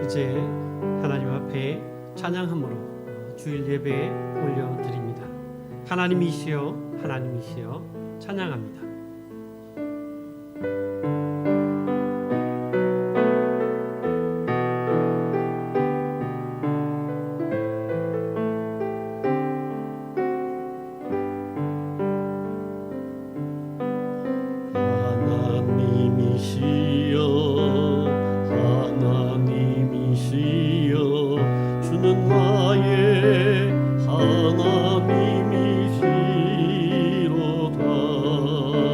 이제 하나님 앞에 찬양함으로 주일 예배에 올려드립니다. 하나님이시여 하나님이시여 찬양합니다. 하나님이시여 주는 나의 하나님이시로다.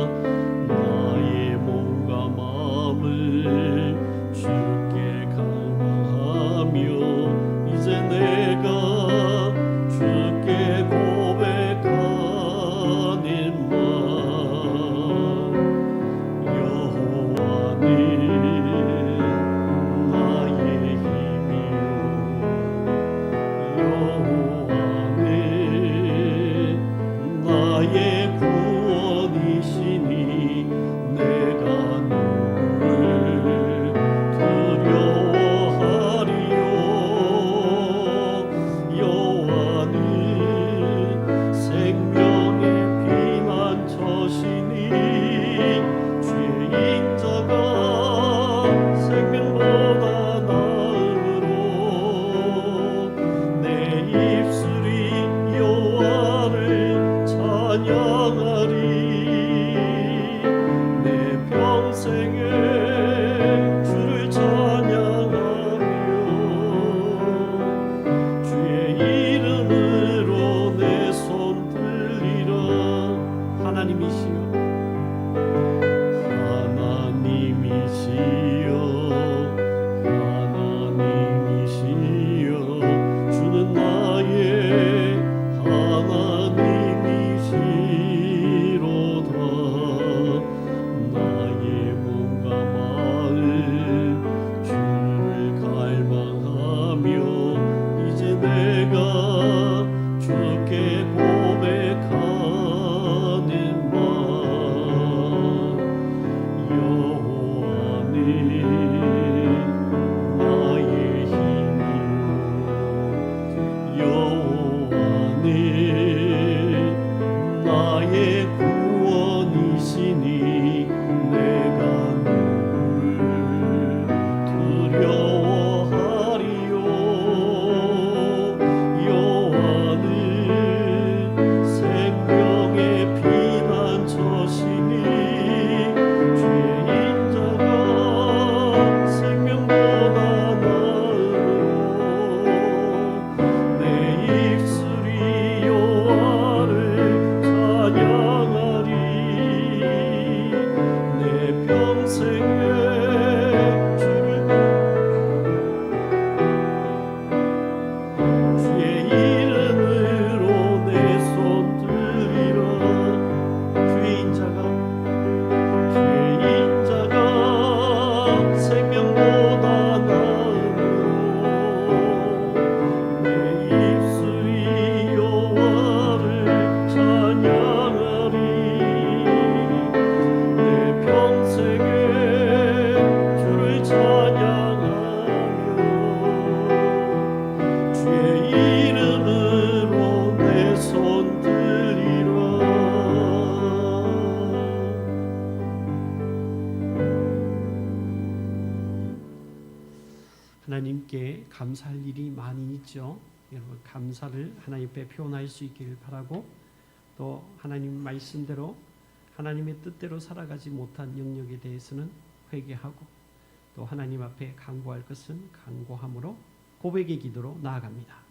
하나님께 감사할 일이 많이 있죠. 여러분 감사를 하나님 앞에 표현할 수 있기를 바라고, 또 하나님 말씀대로 하나님의 뜻대로 살아가지 못한 영역에 대해서는 회개하고, 또 하나님 앞에 간구할 것은 간구함으로 고백의 기도로 나아갑니다.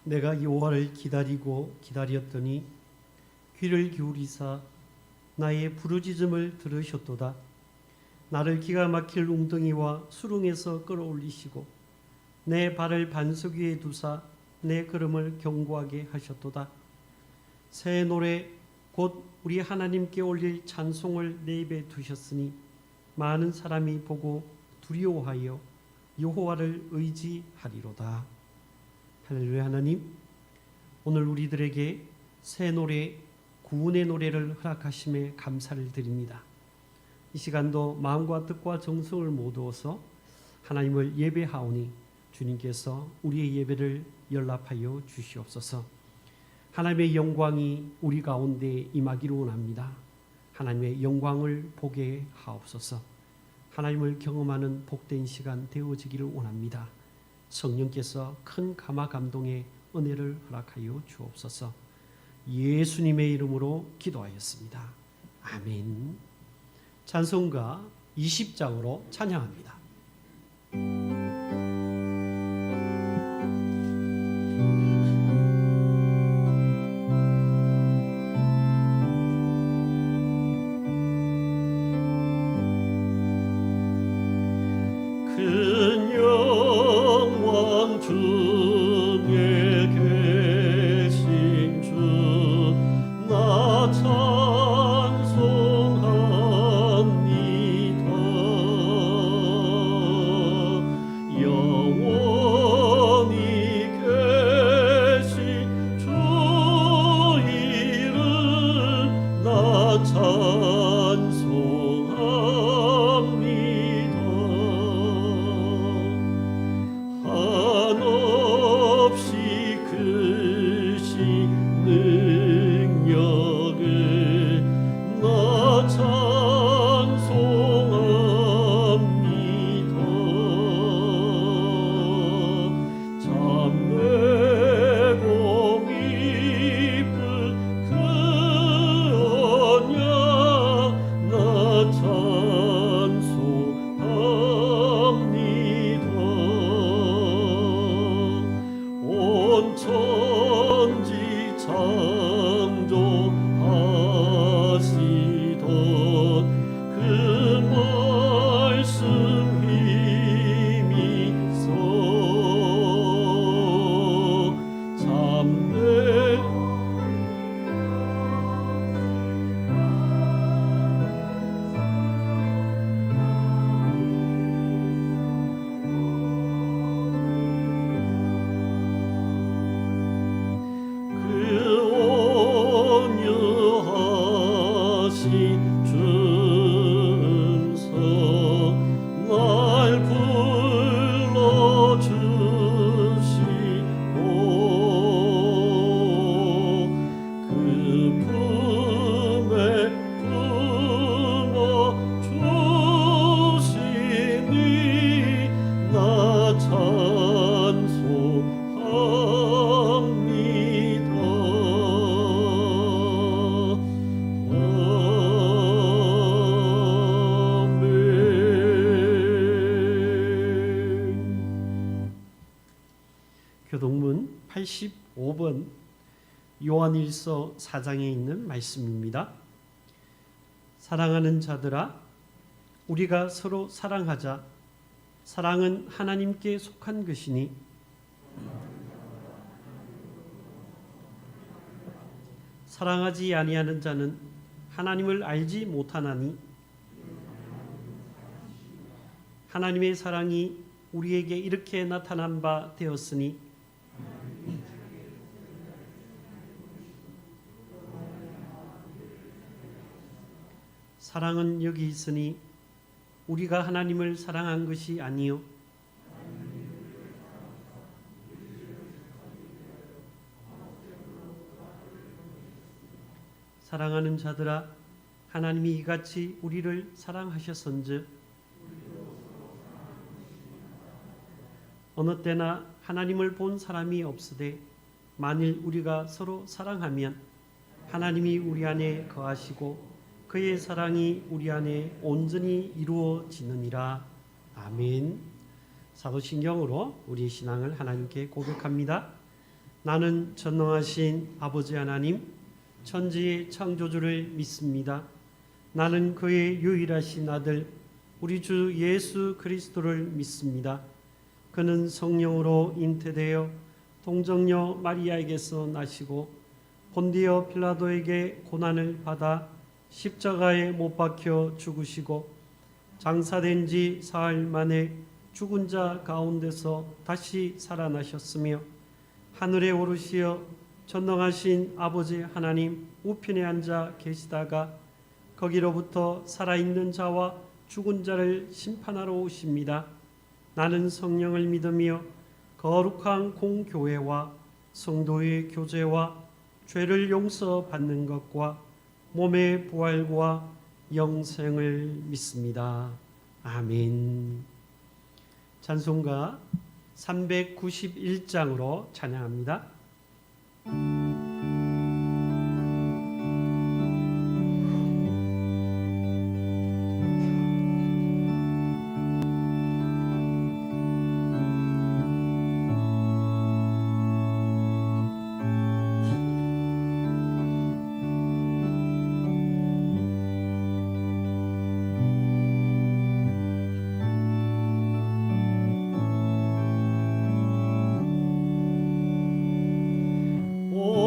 내가 여호와를 기다리고 기다렸더니 귀를 기울이사 나의 부르짖음을 들으셨도다. 나를 기가 막힐 웅덩이와 수렁에서 끌어올리시고 내 발을 반석 위에 두사 내 걸음을 견고하게 하셨도다. 새 노래 곧 우리 하나님께 올릴 찬송을 내 입에 두셨으니 많은 사람이 보고 두려워하여 여호와를 의지하리로다. 할렐루야. 하나님, 오늘 우리들에게 새 노래, 구원의 노래를 허락하심에 감사를 드립니다. 이 시간도 마음과 뜻과 정성을 모두어서 하나님을 예배하오니 주님께서 우리의 예배를 연락하여 주시옵소서. 하나님의 영광이 우리 가운데 임하기를 원합니다. 하나님의 영광을 보게 하옵소서. 하나님을 경험하는 복된 시간 되어지기를 원합니다. 성령께서 큰 감화 감동의 은혜를 허락하여 주옵소서. 예수님의 이름으로 기도하였습니다. 아멘. 찬송가 20장으로 찬양합니다. 찬송합니다. 교동문 85번 요한일서 4장에 있는 말씀입니다. 사랑하는 자들아, 우리가 서로 사랑하자. 사랑은 하나님께 속한 것이니 사랑하지 아니하는 자는 하나님을 알지 못하나니 하나님의 사랑이 우리에게 이렇게 나타난 바 되었으니 사랑은 여기 있으니 우리가 하나님을 사랑한 것이 아니요 사랑하는 자들아, 하나님이 이같이 우리를 사랑하셨은즉 어느 때나 하나님을 본 사람이 없으되 만일 우리가 서로 사랑하면 하나님이 우리 안에 거하시고 그의 사랑이 우리 안에 온전히 이루어지느니라. 아멘. 사도신경으로 우리 신앙을 하나님께 고백합니다. 나는 전능하신 아버지 하나님, 천지의 창조주를 믿습니다. 나는 그의 유일하신 아들 우리 주 예수 그리스도를 믿습니다. 그는 성령으로 잉태되어 동정녀 마리아에게서 나시고 본디오 필라도에게 고난을 받아 십자가에 못 박혀 죽으시고 장사된 지 사흘 만에 죽은 자 가운데서 다시 살아나셨으며 하늘에 오르시어 전능하신 아버지 하나님 우편에 앉아 계시다가 거기로부터 살아있는 자와 죽은 자를 심판하러 오십니다. 나는 성령을 믿으며 거룩한 공교회와 성도의 교제와 죄를 용서받는 것과 몸의 부활과 영생을 믿습니다. 아멘. 찬송가 391장으로 찬양합니다. 오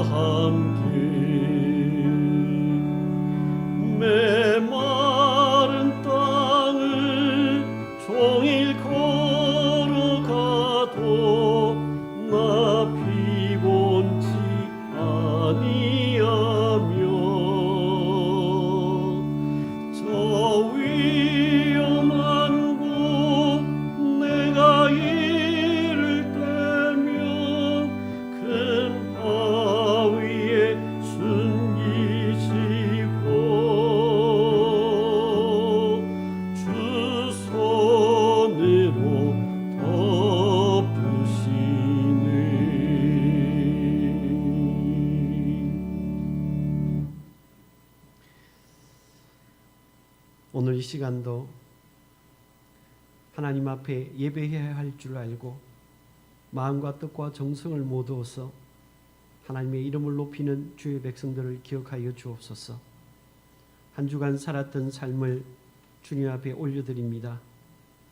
함께 메마른 땅을 종일 걸어가도 나 피곤치 아니하며 저 위험한 곳 내가 이를 때면 큰 바위에 숨기시고 주 손으로 덮으시네. 오늘 이 시간도 하나님 앞에 예배해야 할 줄 알고 마음과 뜻과 정성을 모두어서 하나님의 이름을 높이는 주의 백성들을 기억하여 주옵소서. 한 주간 살았던 삶을 주님 앞에 올려드립니다.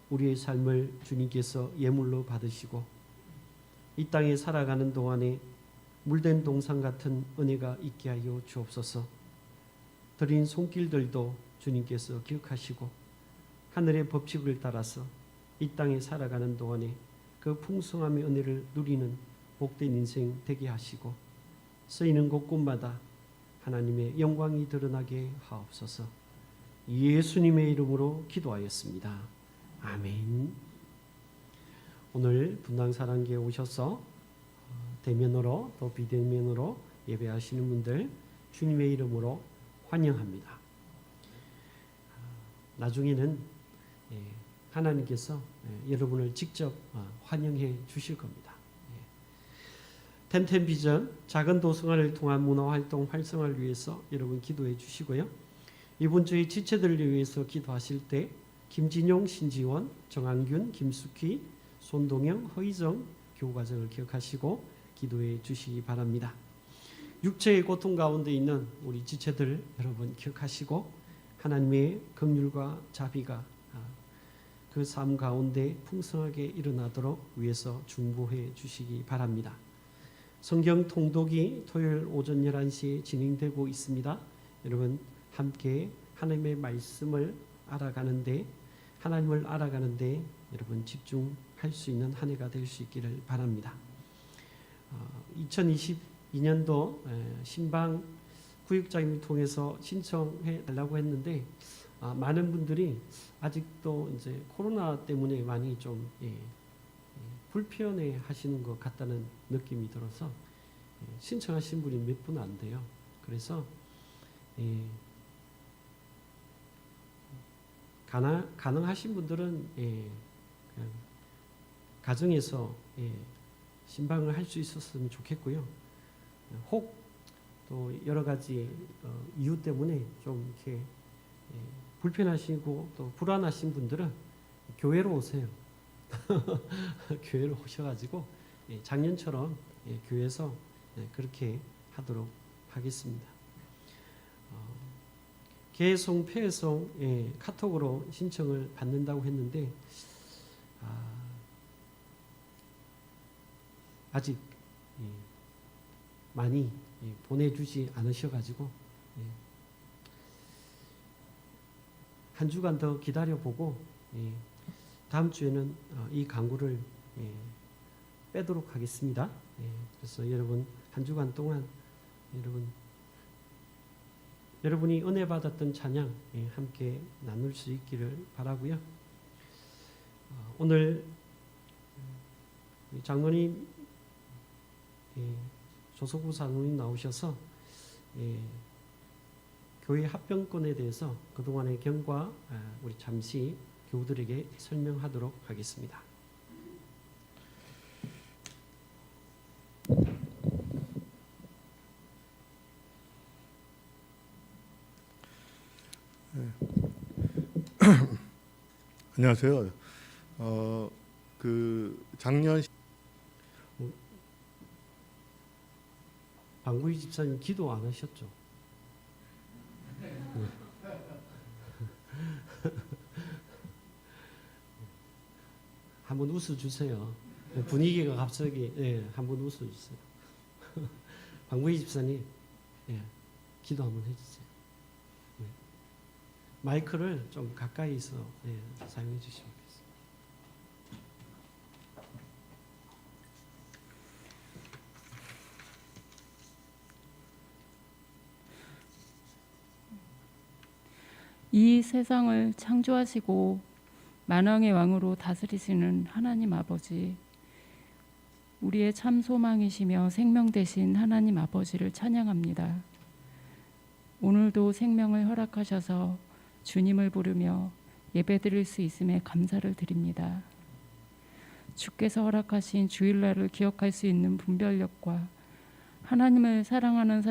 우리의 삶을 주님께서 예물로 받으시고 이 땅에 살아가는 동안에 물된 동상 같은 은혜가 있게 하여 주옵소서. 드린 손길들도 주님께서 기억하시고 하늘의 법칙을 따라서 이 땅에 살아가는 동안에 그 풍성함의 은혜를 누리는 복된 인생 되게 하시고 쓰이는 곳곳마다 하나님의 영광이 드러나게 하옵소서. 예수님의 이름으로 기도하였습니다. 아멘. 오늘 분당사랑교회 오셔서 대면으로 또 비대면으로 예배하시는 분들 주님의 이름으로 환영합니다. 나중에는 하나님께서 여러분을 직접 환영해 주실 겁니다. 텐텐비전 작은 도서관을 통한 문화활동 활성화를 위해서 여러분 기도해 주시고요. 이번 주에 지체들을 위해서 기도하실 때 김진용, 신지원, 정한균, 김숙희, 손동영, 허희정 교우가정을 기억하시고 기도해 주시기 바랍니다. 육체의 고통 가운데 있는 우리 지체들 여러분 기억하시고 하나님의 긍휼과 자비가 그 삶 가운데 풍성하게 일어나도록 위해서 중보해 주시기 바랍니다. 성경 통독이 토요일 오전 11시에 진행되고 있습니다. 여러분 함께 하나님의 말씀을 알아가는데 하나님을 알아가는데 여러분 집중할 수 있는 한 해가 될 수 있기를 바랍니다. 2022년도 신방 구역장님을 통해서 신청해 달라고 했는데 많은 분들이 아직도 이제 코로나 때문에 많이 좀 불편해 하시는 것 같다는 느낌이 들어서 신청하신 분이 몇 분 안 돼요. 그래서 가능하신 분들은 그냥 가정에서 신방을 할 수 있었으면 좋겠고요. 혹 또 여러 가지 이유 때문에 좀 이렇게 불편하시고 또 불안하신 분들은 교회로 오세요. 교회로 오셔가지고 작년처럼 교회에서 그렇게 하도록 하겠습니다. 개송, 폐송 카톡으로 신청을 받는다고 했는데 아직 많이 보내주지 않으셔가지고 한 주간 더 기다려보고 다음 주에는 이 강구를 빼도록 하겠습니다. 그래서 여러분 한 주간 동안 여러분이 은혜 받았던 찬양 함께 나눌 수 있기를 바라고요. 오늘 장로님 조석구 장로님 나오셔서 교회 합병권에 대해서 그동안의 경과 우리 잠시 교우들에게 설명하도록 하겠습니다. 안녕하세요. 작년 방구희 집사님 기도 안 하셨죠? 한번 웃어주세요. 분위기가 갑자기 한번 웃어주세요. 방구희 집사님, 기도 한번 해주세요. 네. 마이크를 좀 가까이서 사용해 주시면 되겠습니다. 이 세상을 창조하시고 만왕의 왕으로 다스리시는 하나님 아버지, 우리의 참 소망이시며 생명 되신 하나님 아버지를 찬양합니다. 오늘도 생명을 허락하셔서 주님을 부르며 예배드릴 수 있음에 감사를 드립니다. 주께서 허락하신 주일날을 기억할 수 있는 분별력과 하나님을 사랑하는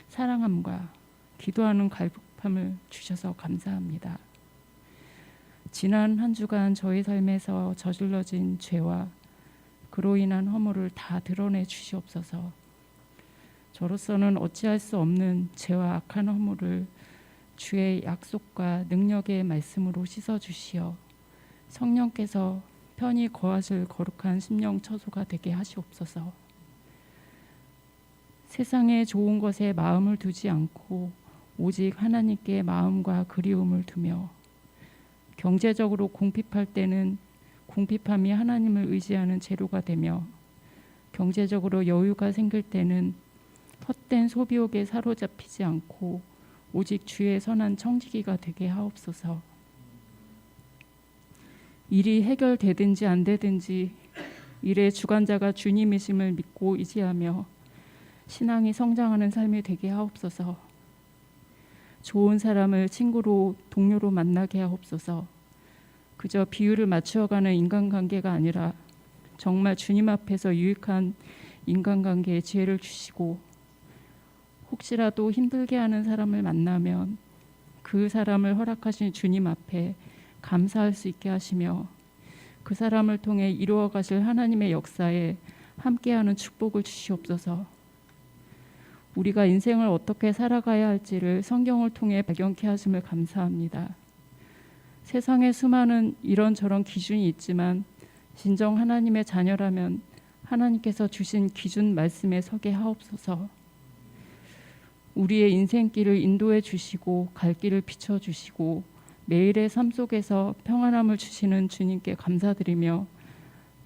사랑함과 기도하는 갈급함을 주셔서 감사합니다. 지난 한 주간 저희 삶에서 저질러진 죄와 그로 인한 허물을 다 드러내 주시옵소서. 저로서는 어찌할 수 없는 죄와 악한 허물을 주의 약속과 능력의 말씀으로 씻어 주시어 성령께서 편히 거하실 거룩한 심령 처소가 되게 하시옵소서. 세상의 좋은 것에 마음을 두지 않고 오직 하나님께 마음과 그리움을 두며 경제적으로 궁핍할 때는 궁핍함이 하나님을 의지하는 재료가 되며 경제적으로 여유가 생길 때는 헛된 소비욕에 사로잡히지 않고 오직 주의 선한 청지기가 되게 하옵소서. 일이 해결되든지 안 되든지 일의 주관자가 주님이심을 믿고 의지하며 신앙이 성장하는 삶이 되게 하옵소서. 좋은 사람을 친구로 동료로 만나게 하옵소서. 그저 비율을 맞추어가는 인간관계가 아니라 정말 주님 앞에서 유익한 인간관계에 지혜를 주시고 혹시라도 힘들게 하는 사람을 만나면 그 사람을 허락하신 주님 앞에 감사할 수 있게 하시며 그 사람을 통해 이루어 가실 하나님의 역사에 함께하는 축복을 주시옵소서. 우리가 인생을 어떻게 살아가야 할지를 성경을 통해 발견케 하심을 감사합니다. 세상에 수많은 이런저런 기준이 있지만 진정 하나님의 자녀라면 하나님께서 주신 기준 말씀에 서게 하옵소서. 우리의 인생길을 인도해 주시고 갈 길을 비춰 주시고 매일의 삶 속에서 평안함을 주시는 주님께 감사드리며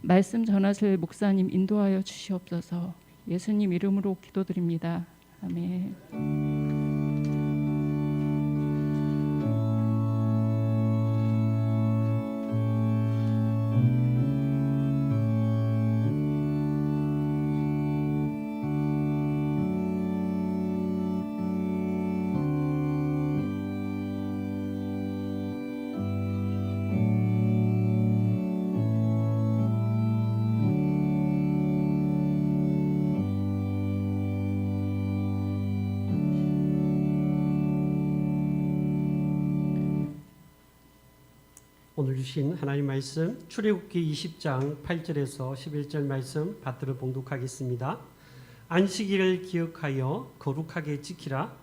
말씀 전하실 목사님 인도하여 주시옵소서. 예수님 이름으로 기도드립니다. 아멘. 오늘 주신 하나님 말씀 출애굽기 20장 8절에서 11절 말씀 받들어 봉독하겠습니다. 안식일을 기억하여 거룩하게 지키라.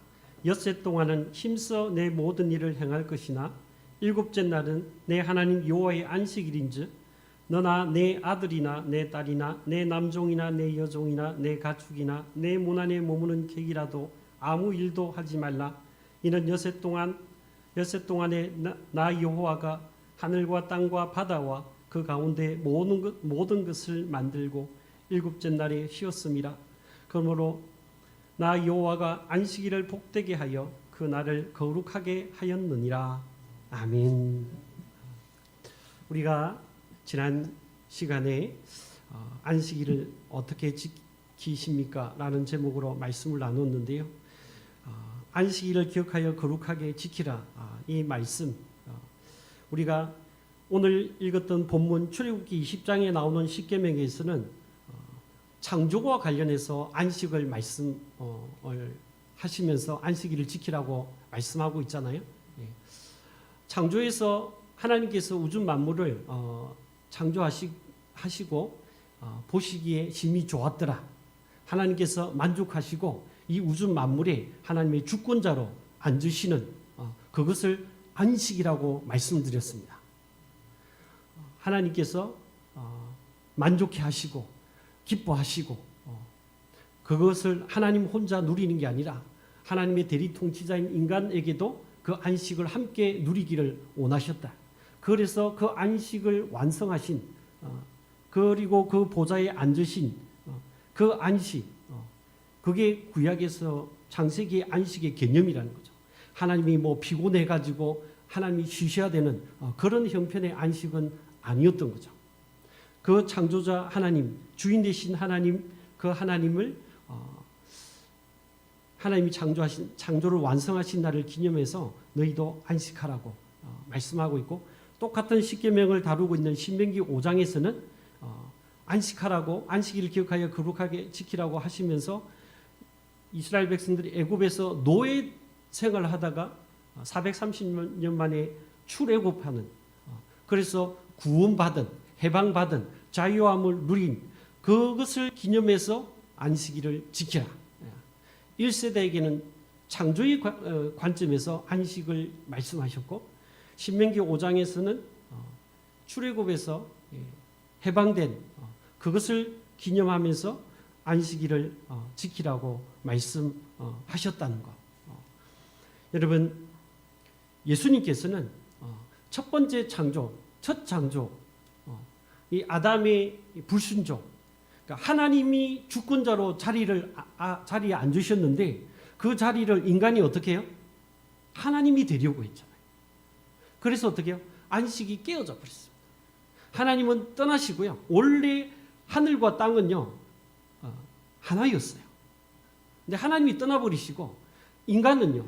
엿새 동안은 힘써 내 모든 일을 행할 것이나 일곱째 날은 내 하나님 여호와의 안식일인즉 너나 내 아들이나 내 딸이나 내 남종이나 내 여종이나 내 가축이나 내 문 안에 머무는 객이라도 아무 일도 하지 말라. 이는 엿새 동안에 나 여호와가 하늘과 땅과 바다와 그 가운데 모든 것을 만들고 일곱째 날에 쉬었음이라. 그러므로 나 여호와가 안식일을 복되게 하여 그 날을 거룩하게 하였느니라. 아멘. 우리가 지난 시간에 안식일을 어떻게 지키십니까? 라는 제목으로 말씀을 나눴는데요. 안식일을 기억하여 거룩하게 지키라. 이 말씀 우리가 오늘 읽었던 본문 출애굽기 20장에 나오는 십계명에서는 창조와 관련해서 안식을 말씀을 하시면서 안식일을 지키라고 말씀하고 있잖아요. 창조에서 하나님께서 우주 만물을 창조하시고 보시기에 심히 좋았더라. 하나님께서 만족하시고 이 우주 만물에 하나님의 주권자로 앉으시는 그것을 안식이라고 말씀드렸습니다. 하나님께서 만족해 하시고 기뻐하시고 그것을 하나님 혼자 누리는 게 아니라 하나님의 대리 통치자인 인간에게도 그 안식을 함께 누리기를 원하셨다. 그래서 그 안식을 완성하신 그리고 그 보좌에 앉으신 그 안식, 그게 구약에서 창세기의 안식의 개념이라는 거죠. 하나님이 뭐 피곤해가지고 하나님이 쉬셔야 되는 그런 형편의 안식은 아니었던 거죠. 그 창조자 하나님, 주인 되신 하나님, 그 하나님을 하나님이 창조를 완성하신 날을 기념해서 너희도 안식하라고 말씀하고 있고, 똑같은 십계명을 다루고 있는 신명기 5장에서는 안식하라고, 안식일을 기억하여 거룩하게 지키라고 하시면서 이스라엘 백성들이 애굽에서 노예 생활을 하다가 430년 만에 출애굽하는, 그래서 구원받은, 해방받은, 자유함을 누린 그것을 기념해서 안식일을 지키라. 1세대에게는 창조의 관점에서 안식을 말씀하셨고, 신명기 5장에서는 출애굽에서 해방된 그것을 기념하면서 안식일을 지키라고 말씀하셨다는 것. 여러분, 예수님께서는 첫 번째 창조, 첫 창조, 이 아담의 불순종, 그러니까 하나님이 주권자로 자리에 앉으셨는데 그 자리를 인간이 어떻게 해요? 하나님이 되려고 했잖아요. 그래서 어떻게 해요? 안식이 깨어져 버렸습니다. 하나님은 떠나시고요. 원래 하늘과 땅은요 하나였어요. 근데 하나님이 떠나버리시고 인간은요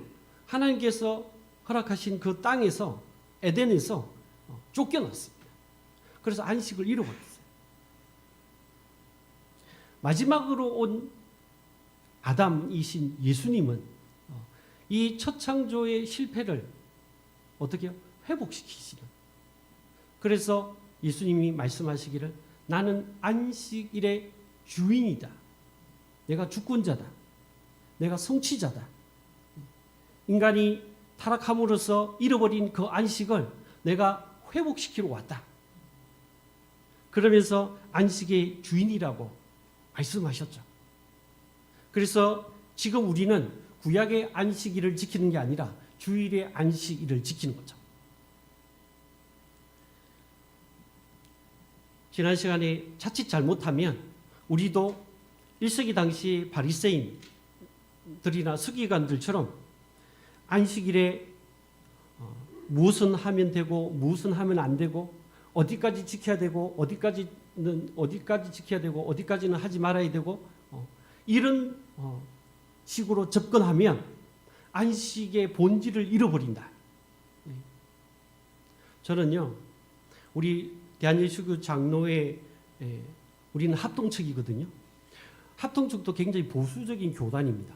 하나님께서 허락하신 그 땅에서, 에덴에서 쫓겨났습니다. 그래서 안식을 잃어버렸어요. 마지막으로 온 아담이신 예수님은 이 첫 창조의 실패를 어떻게 해요? 회복시키시는. 그래서 예수님이 말씀하시기를 나는 안식일의 주인이다. 내가 주권자다. 내가 성취자다. 인간이 타락함으로써 잃어버린 그 안식을 내가 회복시키러 왔다. 그러면서 안식의 주인이라고 말씀하셨죠. 그래서 지금 우리는 구약의 안식일을 지키는 게 아니라 주일의 안식일을 지키는 거죠. 지난 시간에 자칫 잘못하면 우리도 1세기 당시 바리새인들이나 서기관들처럼 안식일에 무엇은 하면 되고 무엇은 하면 안 되고, 어디까지 지켜야 되고 어디까지는 지켜야 되고 어디까지는 하지 말아야 되고, 이런 식으로 접근하면 안식의 본질을 잃어버린다. 저는요, 우리 대한예수교 장로회, 우리는 합동측이거든요. 합동측도 굉장히 보수적인 교단입니다.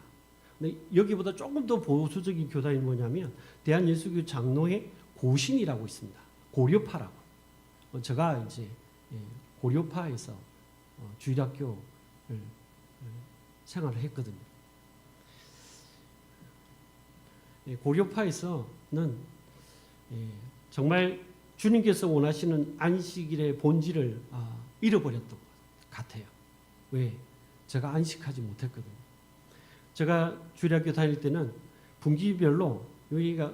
근데 여기보다 조금 더 보수적인 교단이 뭐냐면 대한예수교 장로회 고신이라고 있습니다. 고려파라고. 제가 이제 고려파에서 주일학교를 생활을 했거든요. 고려파에서는 정말 주님께서 원하시는 안식일의 본질을 잃어버렸던 것 같아요. 왜? 제가 안식하지 못했거든요. 제가 주일학교 다닐 때는 분기별로 여기가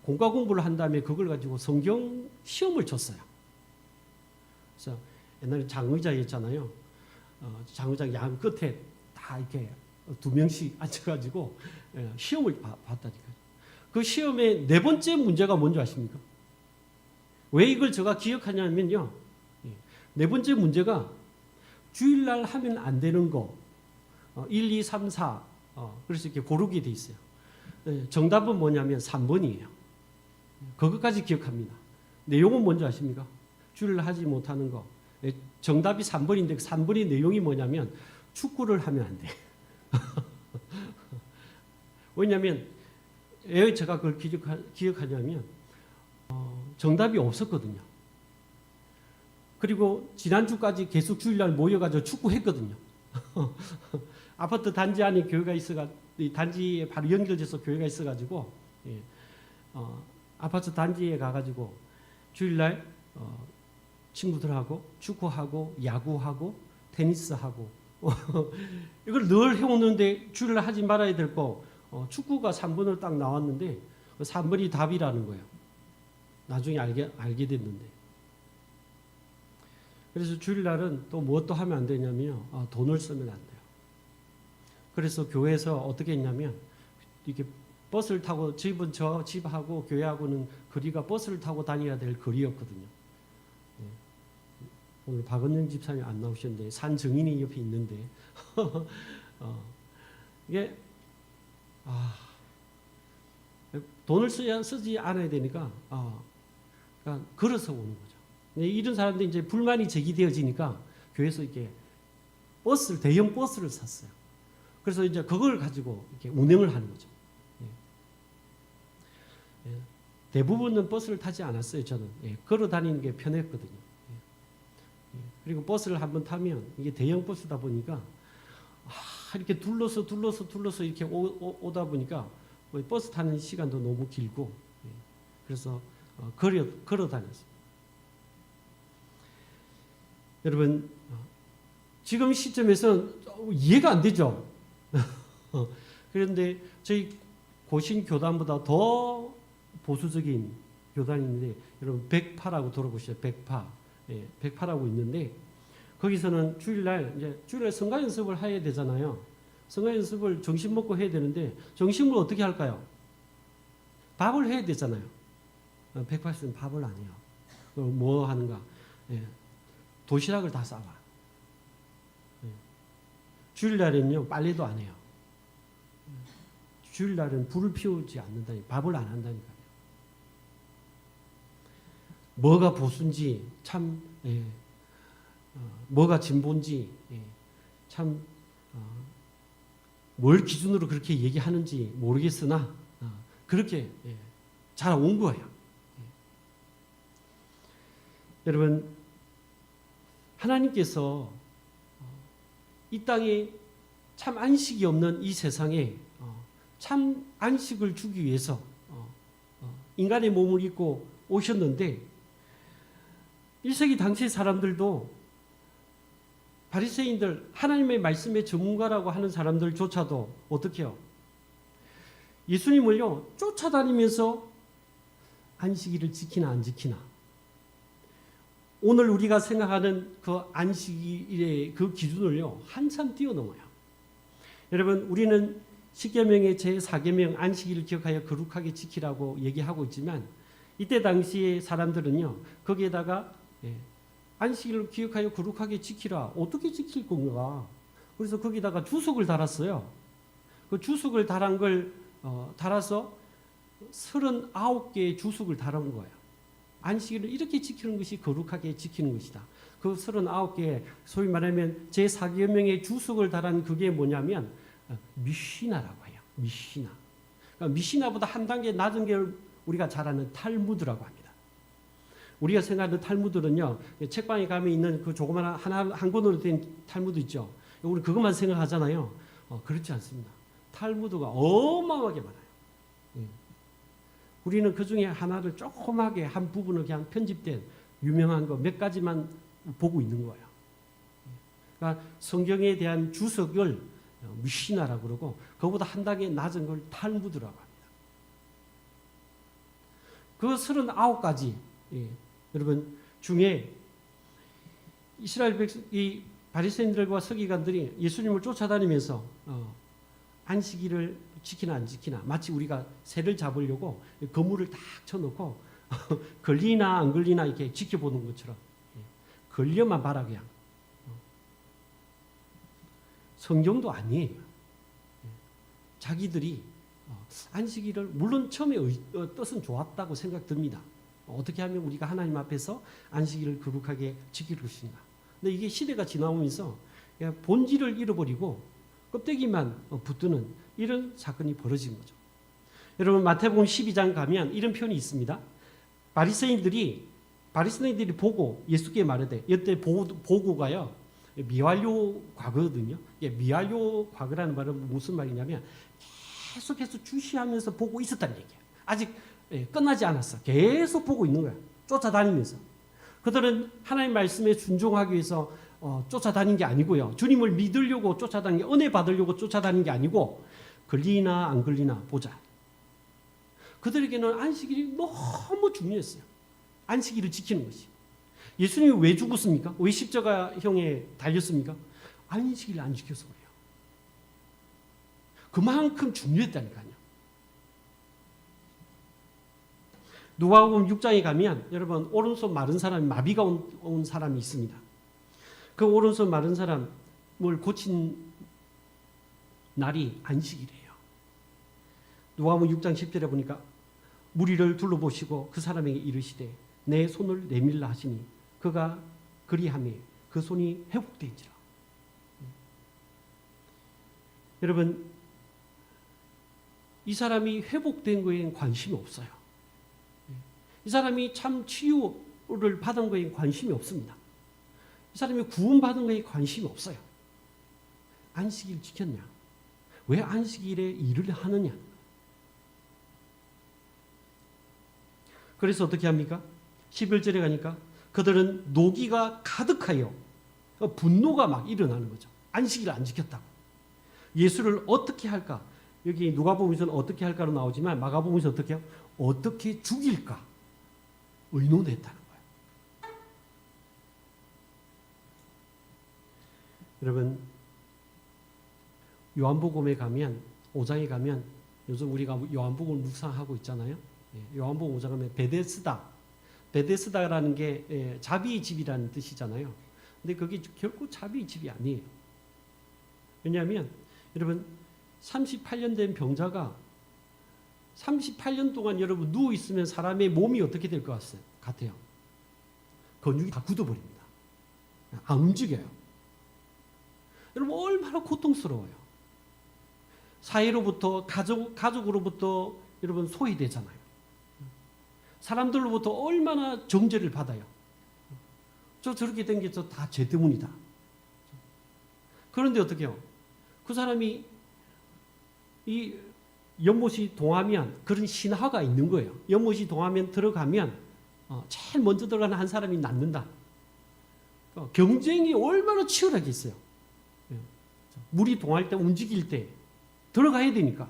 공과 공부를 한 다음에 그걸 가지고 성경 시험을 쳤어요. 그래서 옛날에 장의자였잖아요. 장의자 양 끝에 다 이렇게 2명씩 앉혀가지고 시험을 봤다니까요. 그 시험의 4번째 문제가 뭔지 아십니까? 왜 이걸 제가 기억하냐면요. 4번째 문제가 주일날 하면 안 되는 거 1, 2, 3, 4 그래서 이렇게 고르게 돼 있어요. 정답은 뭐냐면 3번이에요. 그것까지 기억합니다. 내용은 뭔지 아십니까? 주일날 하지 못하는 거. 정답이 3번인데 3번의 내용이 뭐냐면 축구를 하면 안 돼. 왜냐하면 왜 제가 그걸 기억하냐면 정답이 없었거든요. 그리고 지난주까지 계속 주일날 모여가지고 축구했거든요. 아파트 단지 안에 교회가 있어가, 단지에 바로 연결돼서 교회가 있어가지고 아파트 단지에 가가지고 주일날 친구들하고 축구하고 야구하고 테니스하고 이걸 늘 해오는데 주일날 하지 말아야 될 거 축구가 3번을 딱 나왔는데 그 3번이 답이라는 거예요. 나중에 알게 됐는데. 그래서 주일날은 또 무엇도 하면 안 되냐면요. 돈을 쓰면 안 돼요. 그래서 교회에서 어떻게 했냐면 이렇게 버스를 타고 집은 저 집하고 교회하고는 거리가 버스를 타고 다녀야 될 거리였거든요. 네. 오늘 박은영 집사님 안 나오셨는데 산정인이 옆에 있는데 이게 돈을 쓰지 않아야 되니까 그러니까 걸어서 오는 거죠. 이런 사람들이 이제 불만이 제기되어지니까 교회에서 이렇게 대형 버스를 샀어요. 그래서 이제 그걸 가지고 이렇게 운행을 하는 거죠. 대부분은 버스를 타지 않았어요. 저는 걸어 다니는 게 편했거든요. 그리고 버스를 한번 타면 이게 대형 버스다 보니까 이렇게 둘러서 이렇게 오다 보니까 버스 타는 시간도 너무 길고 그래서 걸어 다녔어요. 여러분 지금 시점에서는 이해가 안 되죠. 그런데 저희 고신 교단보다 더 보수적인 교단이 있는데 여러분 백파라고 들어보시죠. 백파라고 있는데 거기서는 주일날 성가 연습을 해야 되잖아요. 성가 연습을 점심 먹고 해야 되는데 점심을 어떻게 할까요? 밥을 해야 되잖아요. 백파에서는 밥을 안 해요. 뭐 하는가? 도시락을 다 싸와. 주일날에는요 빨래도 안 해요. 주일날은 불을 피우지 않는다니 밥을 안 한다니까요. 뭐가 보수인지 참 뭐가 진보인지 참 뭘 기준으로 그렇게 얘기하는지 모르겠으나 그렇게 자라온 거예요. 여러분 하나님께서 이 땅에 참 안식이 없는 이 세상에 참 안식을 주기 위해서 인간의 몸을 입고 오셨는데 1세기 당시 사람들도 바리새인들 하나님의 말씀의 전문가라고 하는 사람들조차도 어떻게 해요? 예수님을요 쫓아다니면서 안식일을 지키나 안 지키나 오늘 우리가 생각하는 그 안식일의 그 기준을요 한참 뛰어넘어요. 여러분 우리는 십계명의 제4계명 안식일을 기억하여 거룩하게 지키라고 얘기하고 있지만 이때 당시의 사람들은요 거기에다가 안식일을 기억하여 거룩하게 지키라. 어떻게 지킬 건가? 그래서 거기다가 주석을 달았어요. 그 주석을 달은 걸 달아서 39개의 주석을 달은 거예요. 안식일을 이렇게 지키는 것이 거룩하게 지키는 것이다. 그 39개 소위 말하면 제4계명의 주석을 달은 그게 뭐냐면 미시나라고 해요. 미시나. 그러니까 미시나보다 한 단계 낮은 게 우리가 잘 아는 탈무드라고 합니다. 우리가 생각하는 탈무드는요, 책방에 가면 있는 그 조그마한 한 권으로 된 탈무드 있죠. 우리 그것만 생각하잖아요. 그렇지 않습니다. 탈무드가 어마어마하게 많아요. 우리는 그 중에 하나를 조그맣게 한 부분을 그냥 편집된 유명한 거 몇 가지만 보고 있는 거예요. 그러니까 성경에 대한 주석을 미시나라고 그러고 그거보다 한 단계 낮은 걸 탈무드라고 합니다. 그 39가지 여러분 중에 이스라엘 백성이 바리새인들과 서기관들이 예수님을 쫓아다니면서 안식일을 지키나 안 지키나 마치 우리가 새를 잡으려고 거물을 딱 쳐놓고 걸리나 안 걸리나 이렇게 지켜보는 것처럼 걸려만 봐라 그냥. 성경도 아니에요. 자기들이 안식일을 물론 처음에 뜻은 좋았다고 생각됩니다. 어떻게 하면 우리가 하나님 앞에서 안식일을 거룩하게 지킬 것인가. 근데 이게 시대가 지나오면서 본질을 잃어버리고 껍데기만 붙드는 이런 사건이 벌어진 거죠. 여러분 마태복음 12장 가면 이런 표현이 있습니다. 바리새인들이 보고 예수께 말하되 이때 보고가요 미완료 과거거든요. 미완료 과거라는 말은 무슨 말이냐면 계속해서 주시하면서 보고 있었다는 얘기예요. 아직 끝나지 않았어. 계속 보고 있는 거야. 쫓아다니면서. 그들은 하나님 말씀에 순종하기 위해서 쫓아다닌 게 아니고요. 주님을 믿으려고 쫓아다닌 게, 은혜 받으려고 쫓아다닌 게 아니고 걸리나 안 걸리나 보자. 그들에게는 안식일이 너무 중요했어요. 안식일을 지키는 것이. 예수님이 왜 죽었습니까? 왜 십자가형에 달렸습니까? 안식일을 안 지켜서 그래요. 그만큼 중요했다니까요. 누가복음 6장에 가면 여러분 오른손 마른 사람이 마비가 온 사람이 있습니다. 그 오른손 마른 사람을 고친 날이 안식일이에요. 누가복음 6장 10절에 보니까 무리를 둘러보시고 그 사람에게 이르시되 내 손을 내밀라 하시니 그가 그리하매 그 손이 회복된지라. 여러분 이 회복된 거에는 관심이 없어요. 이 사람이 참 치유를 받은 거에 관심이 없습니다. 이 사람이 구원받은 거에 관심이 없어요. 안식일 지켰냐? 왜 안식일에 일을 하느냐? 그래서 어떻게 합니까? 11절에 가니까 그들은 노기가 가득하여 분노가 막 일어나는 거죠. 안식일을 안 지켰다고. 예수를 어떻게 할까? 여기 누가복음에서는 어떻게 할까로 나오지만 마가복음에서 어떻게 해요? 어떻게 죽일까? 의논했다는 거예요. 여러분 요한복음에 가면 5장에 가면 요즘 우리가 요한복음을 묵상하고 있잖아요. 요한복음 5장 가면 베데스다라는 게 자비의 집이라는 뜻이잖아요. 근데 그게 결코 자비의 집이 아니에요. 왜냐하면 여러분 38년 된 병자가 38년 동안 여러분 누워 있으면 사람의 몸이 어떻게 될 것 같아요? 근육이 다 굳어버립니다. 안 움직여요. 여러분 얼마나 고통스러워요. 사회로부터 가족으로부터 여러분 소외되잖아요. 사람들로부터 얼마나 정죄를 받아요. 저렇게 된 게 다 죄 때문이다. 그런데 어떻게 해요? 그 사람이 이 연못이 동하면 그런 신화가 있는 거예요. 연못이 동하면 들어가면 제일 먼저 들어가는 한 사람이 낫는다. 경쟁이 얼마나 치열하겠어요. 물이 동할 때 움직일 때 들어가야 되니까.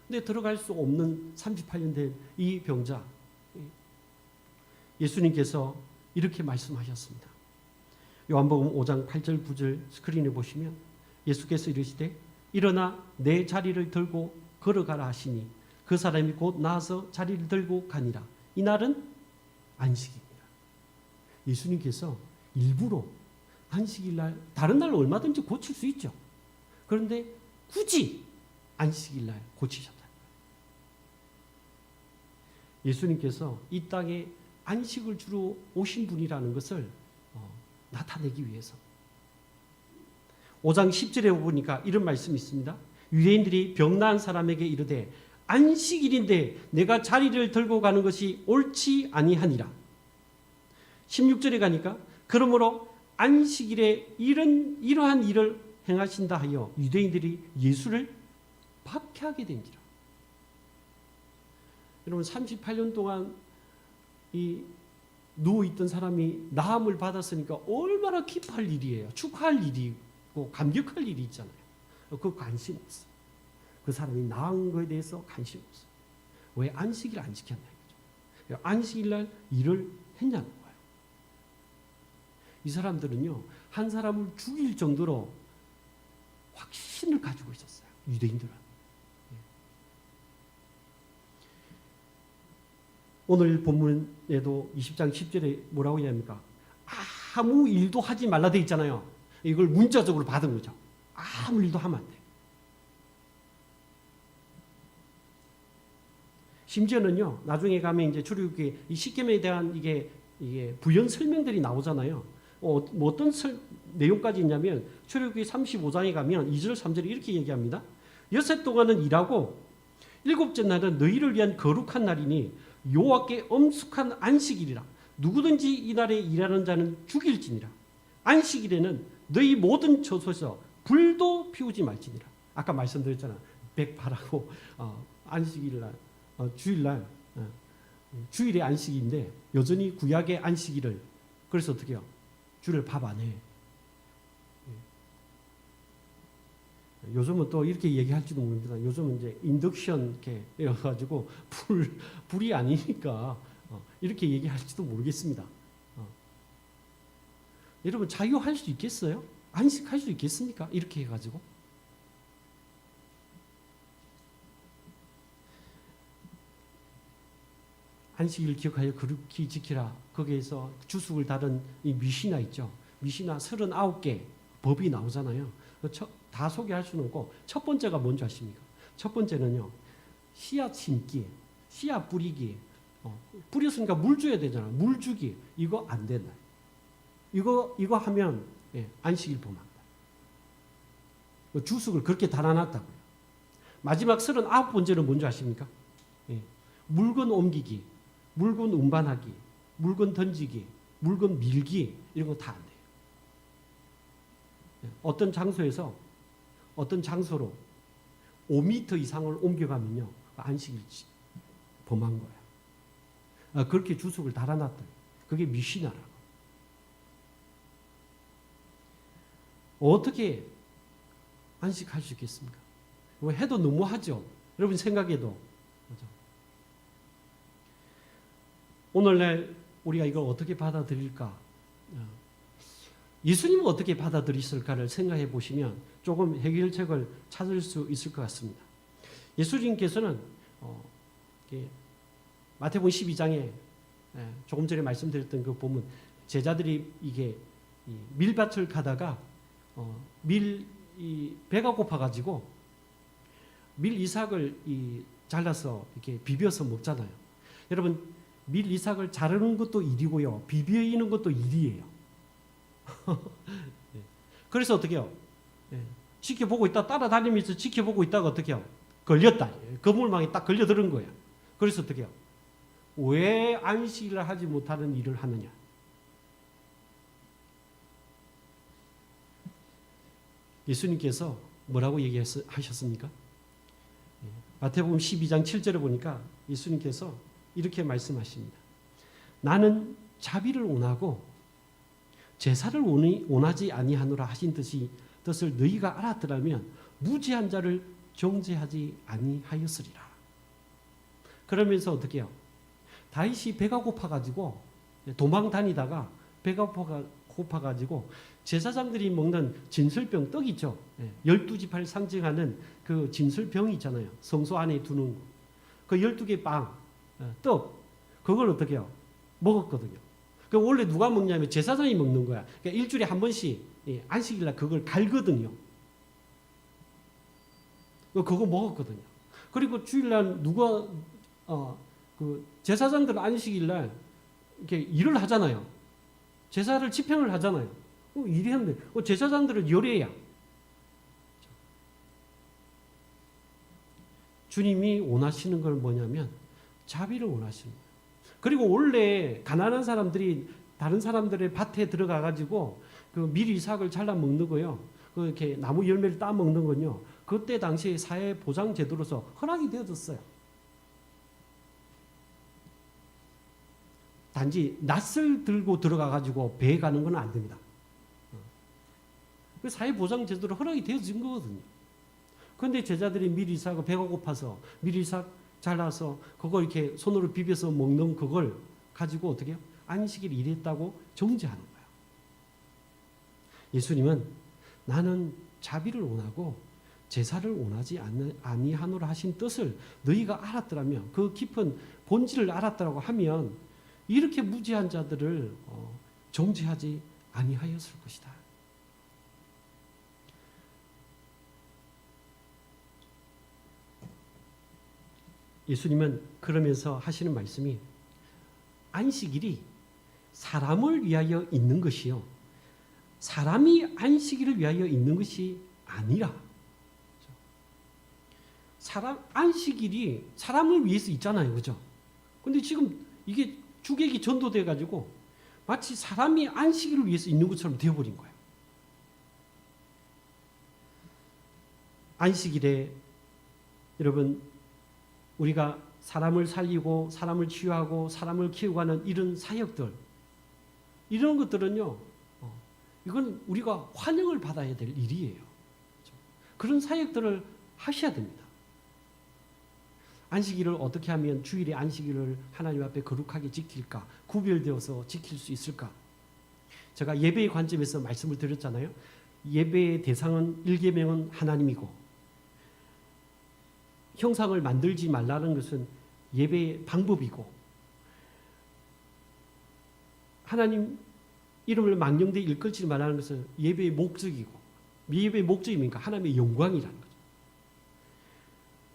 근데 들어갈 수 없는 38년 된 이 병자. 예수님께서 이렇게 말씀하셨습니다. 요한복음 5장 8절 9절 스크린에 보시면 예수께서 이르시되 일어나 내 자리를 들고 걸어가라 하시니 그 사람이 곧 나아서 자리를 들고 가니라. 이날은 안식일이라. 예수님께서 일부러 안식일 날, 다른 날 얼마든지 고칠 수 있죠. 그런데 굳이 안식일 날 고치셨다. 예수님께서 이 땅에 안식을 주러 오신 분이라는 것을 나타내기 위해서. 5장 10절에 보니까 이런 말씀이 있습니다. 유대인들이 병나은 사람에게 이르되 안식일인데 내가 자리를 들고 가는 것이 옳지 아니하니라. 16절에 가니까 그러므로 안식일에 이러한 일을 행하신다 하여 유대인들이 예수를 박해하게 된지라. 여러분 38년 동안 이 누워있던 사람이 나음을 받았으니까 얼마나 기뻐할 일이에요. 축하할 일이고 감격할 일이 있잖아요. 그 관심 없어. 그 사람이 나은 거에 대해서 관심 없어. 왜 안식일 안 지켰냐 이거죠. 안식일 날 일을 했냐는 거예요. 이 사람들은요 한 사람을 죽일 정도로 확신을 가지고 있었어요. 유대인들은. 오늘 본문에도 20장 10절에 뭐라고 얘기합니까? 아무 일도 하지 말라 돼 있잖아요. 이걸 문자적으로 받은 거죠. 아무 일도 하면 안 돼. 심지어는요, 나중에 가면 이제 출애굽기 이 십계명에 대한 이게 부연 설명들이 나오잖아요. 뭐 어떤 내용까지 있냐면 출애굽기 35장에 가면 2절 3절에 이렇게 얘기합니다. 여섯 동안은 일하고 일곱째 날은 너희를 위한 거룩한 날이니 여호와께 엄숙한 안식일이라. 누구든지 이날에 일하는 자는 죽일지니라. 안식일에는 너희 모든 처소에서 불도 피우지 말지니라. 아까 말씀드렸잖아. 백발하고 안식일날 주일날 주일의 안식인데 여전히 구약의 안식일을 그래서 어떻게 해요? 주일 밥 안 해. 요즘은 또 이렇게 얘기할지도 모릅니다. 요즘은 이제 인덕션 이렇게 해가지고 불이 아니니까 이렇게 얘기할지도 모르겠습니다. 여러분 자유할 수 있겠어요? 안식할 수 있겠습니까? 이렇게 해가지고 안식일 기억하여 거룩히 지키라. 거기에서 주숙을 다룬 이 미시나 있죠. 미시나 39개 법이 나오잖아요. 다 소개할 수는 없고 첫 번째가 뭔지 아십니까? 첫 번째는요. 씨앗 심기, 씨앗 뿌리기. 뿌렸으니까 물 줘야 되잖아. 물 주기. 이거 안 된다. 이거 하면 안식일 범한다. 주숙을 그렇게 달아놨다고요. 마지막 39번째는 뭔지 아십니까? 물건 옮기기, 물건 운반하기, 물건 던지기, 물건 밀기 이런 거 다 안 돼요. 어떤 장소에서 어떤 장소로 5m 이상을 옮겨가면요 안식일 범한 거야. 그렇게 주석을 달아놨다. 그게 미시나라고. 어떻게 안식할 수 있겠습니까? 해도 너무하죠. 여러분 생각해도. 그렇죠? 오늘날 우리가 이걸 어떻게 받아들일까? 예수님은 어떻게 받아들였을까를 생각해 보시면 조금 해결책을 찾을 수 있을 것 같습니다. 예수님께서는 마태복음 12장에 조금 전에 말씀드렸던 그 보면 제자들이 이게 밀밭을 가다가 배가 고파가지고 밀 이삭을 잘라서 이렇게 비벼서 먹잖아요. 여러분 밀 이삭을 자르는 것도 일이고요, 비비는 것도 일이에요. 그래서 어떻게 해요? 지켜보고 있다 따라다니면서 지켜보고 있다가 어떻게 해요? 걸렸다. 그물망에 딱 걸려들은 거야. 그래서 어떻게 해요? 왜 안식일을 하지 못하는 일을 하느냐? 예수님께서 뭐라고 얘기하셨습니까? 마태복음 12장 7절에 보니까 예수님께서 이렇게 말씀하십니다. 나는 자비를 원하고 제사를 원하지 아니하노라 하신 뜻을 너희가 알았더라면 무죄한 자를 정죄하지 아니하였으리라. 그러면서 어떻게 해요? 다윗이 배가 고파가지고 도망 다니다가 배가 고파가지고 제사장들이 먹는 진설병 떡 있죠. 12지파를 상징하는 그 진설병이 있잖아요. 성소 안에 두는 거. 그 12개 빵, 떡, 그걸 어떻게 해요? 먹었거든요. 그 원래 누가 먹냐면 제사장이 먹는 거야. 그러니까 일주일에 한 번씩 안식일날 그걸 갈거든요. 그거 먹었거든요. 그리고 주일날 누가 그 제사장들은 안식일날 이렇게 일을 하잖아요. 제사를 집행을 하잖아요. 일이 하는데 제사장들은 열애야. 주님이 원하시는 걸 뭐냐면 자비를 원하시는 거예요. 그리고 원래 가난한 사람들이 다른 사람들의 밭에 들어가 가지고 그 밀 이삭을 잘라 먹는 거요. 그 이렇게 나무 열매를 따 먹는 건요. 그때 당시에 사회 보장 제도로서 허락이 되어졌어요. 단지 낫을 들고 들어가 가지고 배에 가는 건 안 됩니다. 그 사회 보장 제도로 허락이 되어진 거거든요. 그런데 제자들이 밀 이삭을 배가 고파서 밀 이삭 잘라서 그걸 이렇게 손으로 비벼서 먹는 그걸 가지고 어떻게 해요? 안식일 일했다고 정죄하는 거예요. 예수님은 나는 자비를 원하고 제사를 원하지 아니하노라 하신 뜻을 너희가 알았더라면 그 깊은 본질을 알았다고 하면 이렇게 무지한 자들을 정죄하지 아니하였을 것이다. 예수님은 그러면서 하시는 말씀이 안식일이 사람을 위하여 있는 것이요. 사람이 안식일을 위하여 있는 것이 아니라 안식일이 사람을 위해서 있잖아요. 그죠? 근데 지금 이게 주객이 전도돼 가지고 마치 사람이 안식일을 위해서 있는 것처럼 되어버린 거예요. 안식일에 여러분 우리가 사람을 살리고 사람을 치유하고 사람을 키우고 하는 이런 사역들 이런 것들은요 이건 우리가 환영을 받아야 될 일이에요. 그런 사역들을 하셔야 됩니다. 안식일을 어떻게 하면 주일의 안식일을 하나님 앞에 거룩하게 지킬까? 구별되어서 지킬 수 있을까? 제가 예배의 관점에서 말씀을 드렸잖아요. 예배의 대상은 1계명은 하나님이고 형상을 만들지 말라는 것은 예배의 방법이고 하나님 이름을 망령되이 일컬지 말라는 것은 예배의 목적이고 예배의 목적이 뭡니까? 하나님의 영광이라는 거죠.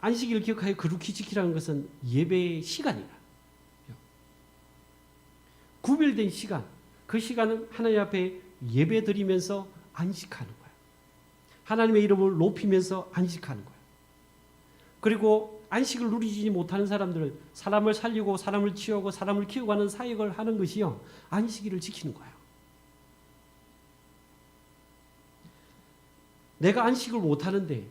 안식일을 기억하여 거룩히 지키라는 것은 예배의 시간이라. 구별된 시간, 그 시간은 하나님 앞에 예배 드리면서 안식하는 거예요. 하나님의 이름을 높이면서 안식하는 거예요. 그리고 안식을 누리지 못하는 사람들은 사람을 살리고 사람을 치유하고 사람을 키워가는 사역을 하는 것이요. 안식일을 지키는 거예요. 내가 안식을 못하는데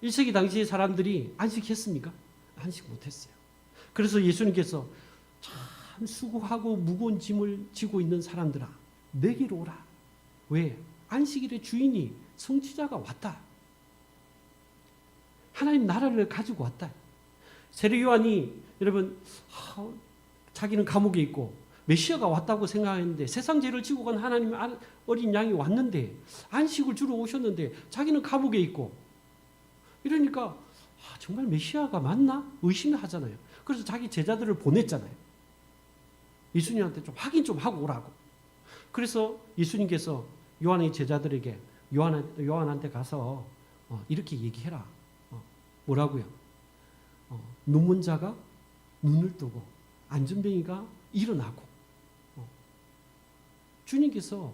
1세기 당시의 사람들이 안식했습니까? 안식 못했어요. 그래서 예수님께서 참 수고하고 무거운 짐을 지고 있는 사람들아 내게로 오라. 왜? 안식일의 주인이 성취자가 왔다. 하나님 나라를 가지고 왔다. 세례 요한이 여러분 자기는 감옥에 있고 메시아가 왔다고 생각했는데 세상 죄를 지고 간 하나님 어린 양이 왔는데 안식을 주러 오셨는데 자기는 감옥에 있고 이러니까 정말 메시아가 맞나? 의심하잖아요. 그래서 자기 제자들을 보냈잖아요. 예수님한테 좀 확인 좀 하고 오라고. 그래서 예수님께서 요한의 제자들에게 요한한테 가서 이렇게 얘기해라. 뭐라고요? 눈먼 자가 눈을 뜨고 안전뱅이가 일어나고 주님께서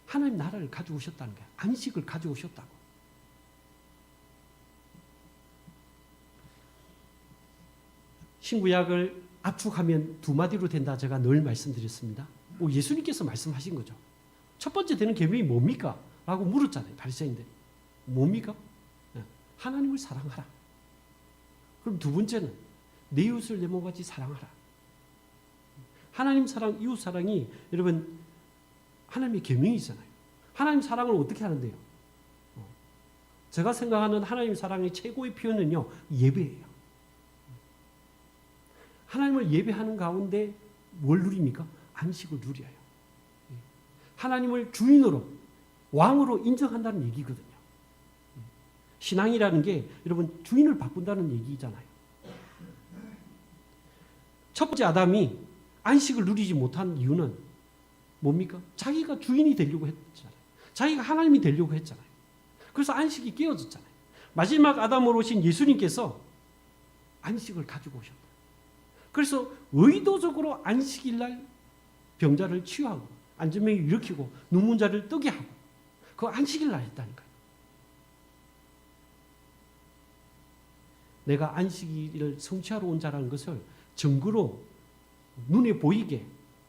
하나님 나라를 가지고 오셨다는 거예요. 안식을 가지고 오셨다고. 신구약을 압축하면 두 마디로 된다 제가 늘 말씀드렸습니다. 예수님께서 말씀하신 거죠. 첫 번째 되는 계명이 뭡니까? 라고 물었잖아요. 바리새인들이. 뭡니까? 하나님을 사랑하라. 그럼 두 번째는 내 이웃을 내 몸같이 사랑하라. 하나님 사랑, 이웃 사랑이 여러분 하나님의 계명이잖아요. 하나님 사랑을 어떻게 하는데요? 제가 생각하는 하나님 사랑의 최고의 표현은요. 예배예요. 하나님을 예배하는 가운데 뭘 누립니까? 안식을 누려요. 하나님을 주인으로 왕으로 인정한다는 얘기거든요. 신앙이라는 게 여러분 주인을 바꾼다는 얘기잖아요. 첫 번째 아담이 안식을 누리지 못한 이유는 뭡니까? 자기가 주인이 되려고 했잖아요. 자기가 하나님이 되려고 했잖아요. 그래서 안식이 깨어졌잖아요. 마지막 아담으로 오신 예수님께서 안식을 가지고 오셨다. 그래서 의도적으로 안식일 날 병자를 치유하고 안전병이 일으키고 눈먼 자를 뜨게 하고 그 안식일 날 했다니까요. 내가 안식일을 성취하러 온 자라는 것을 증거로 눈에 보이게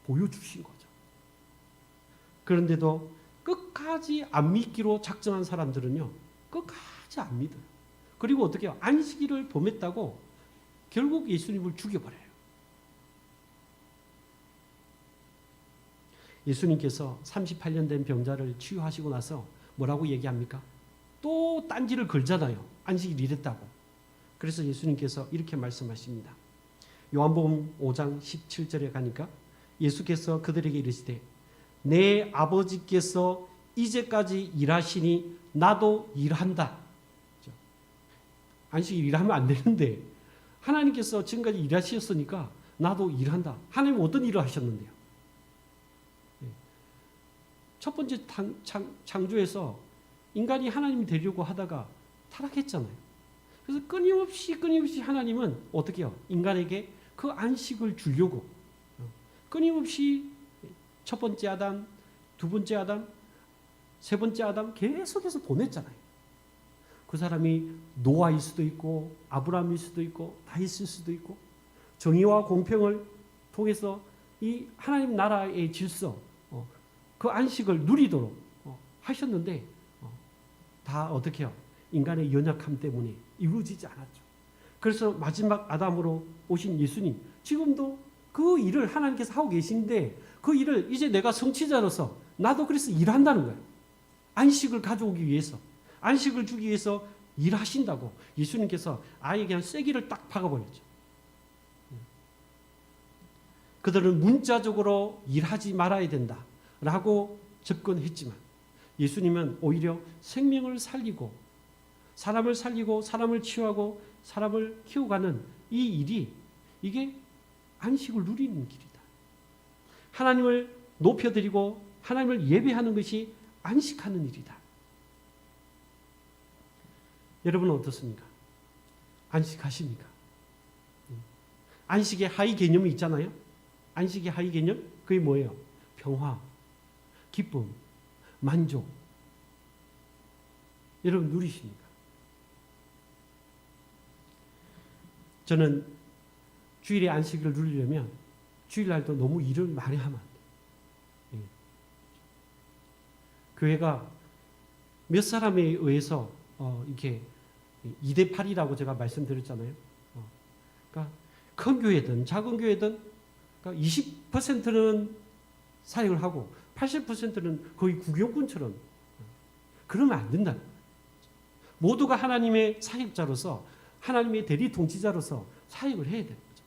보여주신 거죠. 그런데도 끝까지 안 믿기로 작정한 사람들은요. 끝까지 안 믿어요. 그리고 어떻게 해요? 안식일을 범했다고 결국 예수님을 죽여버려요. 예수님께서 38년 된 병자를 치유하시고 나서 뭐라고 얘기합니까? 또 딴지를 걸잖아요. 안식일 이랬다고. 그래서 예수님께서 이렇게 말씀하십니다. 요한복음 5장 17절에 가니까 예수께서 그들에게 이르시되 내 아버지께서 이제까지 일하시니 나도 일한다. 안식일 일하면 안 되는데 하나님께서 지금까지 일하셨으니까 나도 일한다. 하나님은 어떤 일을 하셨는데요? 첫 번째 창조에서 인간이 하나님이 되려고 하다가 타락했잖아요. 그래서 끊임없이 하나님은 어떻게 해요? 인간에게 그 안식을 주려고 끊임없이 첫 번째 아담, 두 번째 아담, 세 번째 아담 계속해서 보냈잖아요. 그 사람이 노아일 수도 있고 아브라함일 수도 있고 다윗일 수도 있고 정의와 공평을 통해서 이 하나님 나라의 질서 그 안식을 누리도록 하셨는데 다 어떻게 해요? 인간의 연약함 때문에 이루어지지 않았죠. 그래서 마지막 아담으로 오신 예수님 지금도 그 일을 하나님께서 하고 계신데 그 일을 이제 내가 성취자로서 나도 그래서 일한다는 거예요. 안식을 가져오기 위해서 안식을 주기 위해서 일하신다고 예수님께서 아예 그냥 쐐기를 딱 박아버렸죠. 그들은 문자적으로 일하지 말아야 된다라고 접근했지만 예수님은 오히려 생명을 살리고 사람을 치유하고 사람을 키워가는 이 일이 이게 안식을 누리는 길이다. 하나님을 높여드리고 하나님을 예배하는 것이 안식하는 일이다. 여러분은 어떻습니까? 안식하십니까? 안식의 하위 개념이 있잖아요. 안식의 하위 개념? 그게 뭐예요? 평화, 기쁨, 만족. 여러분 누리십니까? 저는 주일에 안식을 누리려면 주일날도 너무 일을 많이 하면 안 돼요. 교회가 몇 사람에 의해서 이렇게 2대8이라고 제가 말씀드렸잖아요. 그러니까 큰 교회든 작은 교회든 그러니까 20%는 사역을 하고 80%는 거의 구경꾼처럼 그러면 안 된다. 모두가 하나님의 사역자로서 하나님의 대리 통치자로서 사역을 해야 되는 거죠.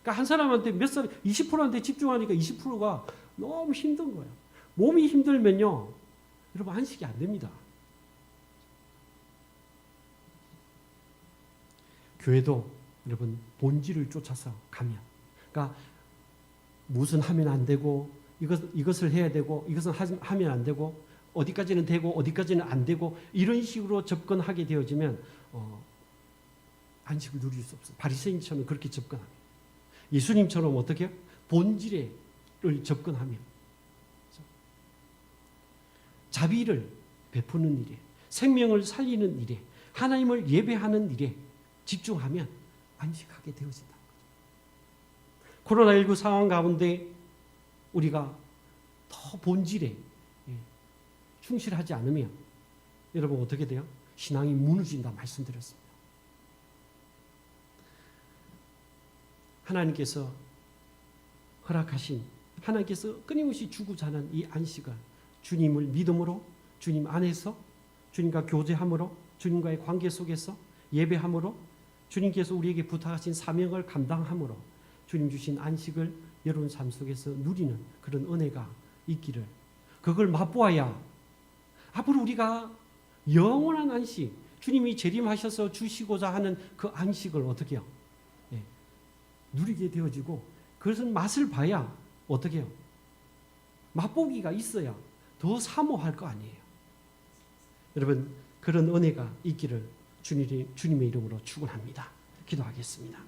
그러니까 한 사람한테 20%한테 집중하니까 20%가 너무 힘든 거예요. 몸이 힘들면요, 여러분 안식이 안 됩니다. 교회도 여러분 본질을 쫓아서 가면, 그러니까 무슨 하면 안 되고 이것을 해야 되고 이것은 하면 안 되고 어디까지는 되고 어디까지는 안 되고 이런 식으로 접근하게 되어지면 안식을 누릴 수 없어요. 바리새인처럼 그렇게 접근하면, 예수님처럼 어떻게 해요? 본질을 접근하면 자비를 베푸는 일에, 생명을 살리는 일에, 하나님을 예배하는 일에 집중하면 안식하게 되어진다. 코로나19 상황 가운데 우리가 더 본질에 충실하지 않으면 여러분 어떻게 돼요? 신앙이 무너진다 말씀드렸습니다. 하나님께서 허락하신, 하나님께서 끊임없이 주고자 하는 이 안식을 주님을 믿음으로, 주님 안에서, 주님과 교제함으로, 주님과의 관계 속에서 예배함으로, 주님께서 우리에게 부탁하신 사명을 감당함으로 주님 주신 안식을 여러분 삶 속에서 누리는 그런 은혜가 있기를, 그걸 맛보아야 앞으로 우리가 영원한 안식, 주님이 재림하셔서 주시고자 하는 그 안식을 어떻게 해요? 누리게 되어지고, 그것은 맛을 봐야 어떻게 해요? 맛보기가 있어야 더 사모할 거 아니에요. 여러분 그런 은혜가 있기를 주님의 이름으로 축원합니다. 기도하겠습니다.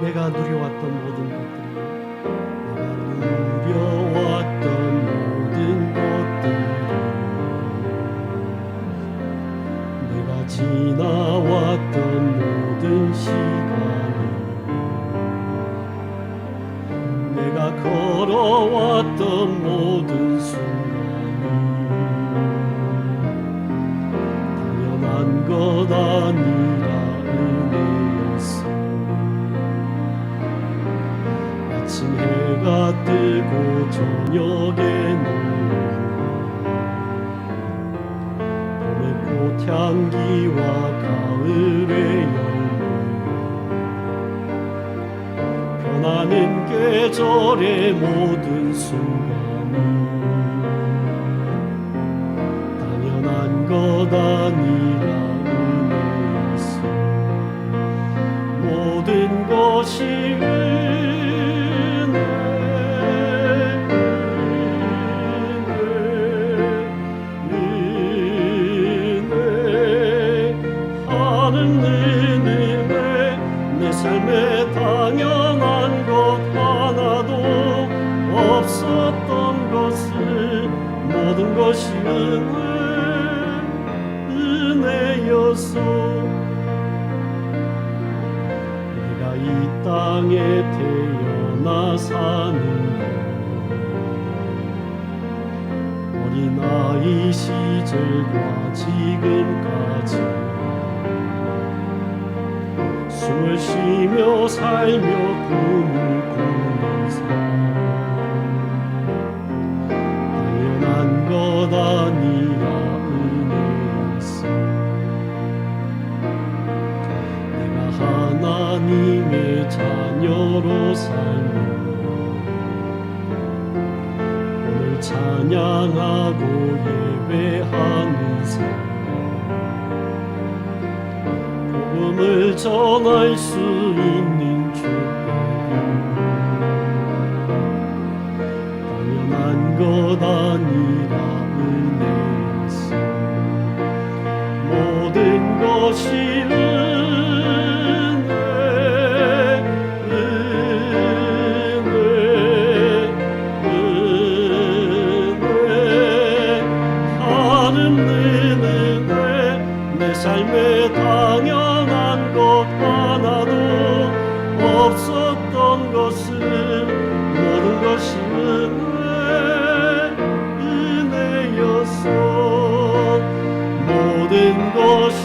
내가 누려왔던 모든 것들이, 내가 누려왔던 모든 것들이, 내가 지나왔던 모든 시간이, 내가 걸어왔던 모든 순간이 당연한 것 것 아니라 은혜였소. 아침 해가 뜨고 저녁에 봄의 꽃향기와 가을의 열매, 변하는 계절의 모든 순간이 당연한 것 아니라 은혜였소. 모든 것이 내 삶에 당연한 것 하나도 없었던 것을 모든 것이 은혜였소. 내가 이 땅에 태어나 사는 어린아이 시절과 지금까지 숨을 쉬며 살며 꿈을 꾸는 삶, 당연한 것 아니라 은혜였소. 내가 하나님의 자녀로 살며 오늘 찬양하고 예배하는 삶, 복음을 전할 수 있는 축복이 당연한 것 아니라 은혜였소. 모든 것이 내 삶에 당연한 것 하나도 없었던 것을 모든 것이 은혜였소. 모든 것이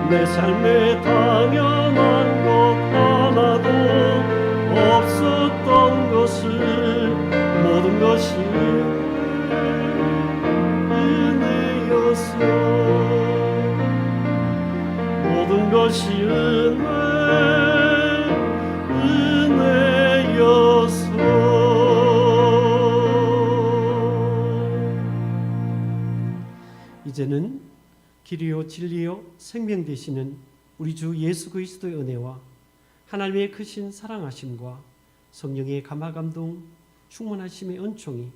내 삶에 당연한 것 하나도 없었던 것을 모든 것이 은혜였소. 모든 것이 은혜였소. 이제는 길이요 진리요 생명 되시는 우리 주 예수 그리스도의 은혜와 하나님의 크신 사랑하심과 성령의 감화감동 충만하심의 은총이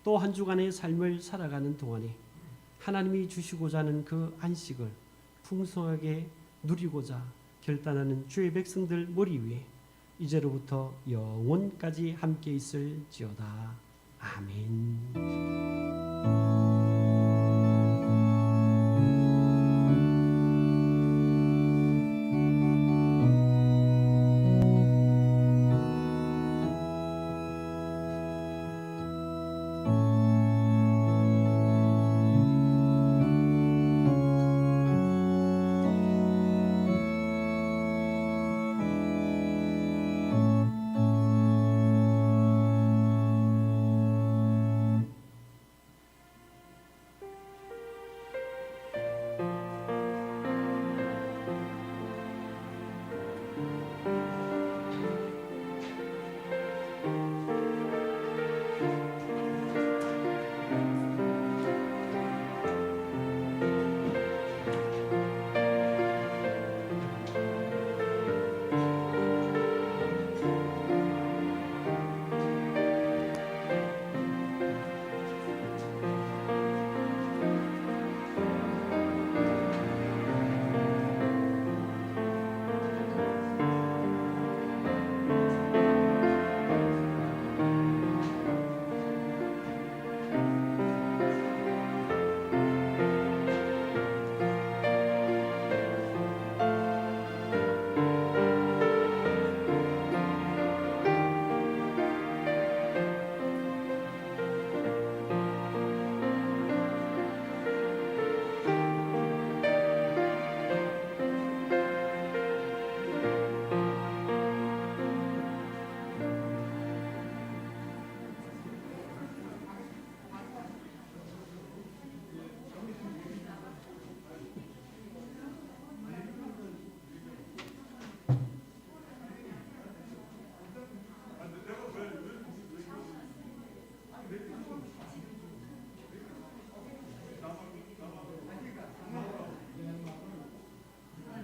또 한 주간의 삶을 살아가는 동안에 하나님이 주시고자 하는 그 안식을 풍성하게 누리고자 결단하는 주의 백성들 머리 위에 이제로부터 영원까지 함께 있을지어다. 아멘.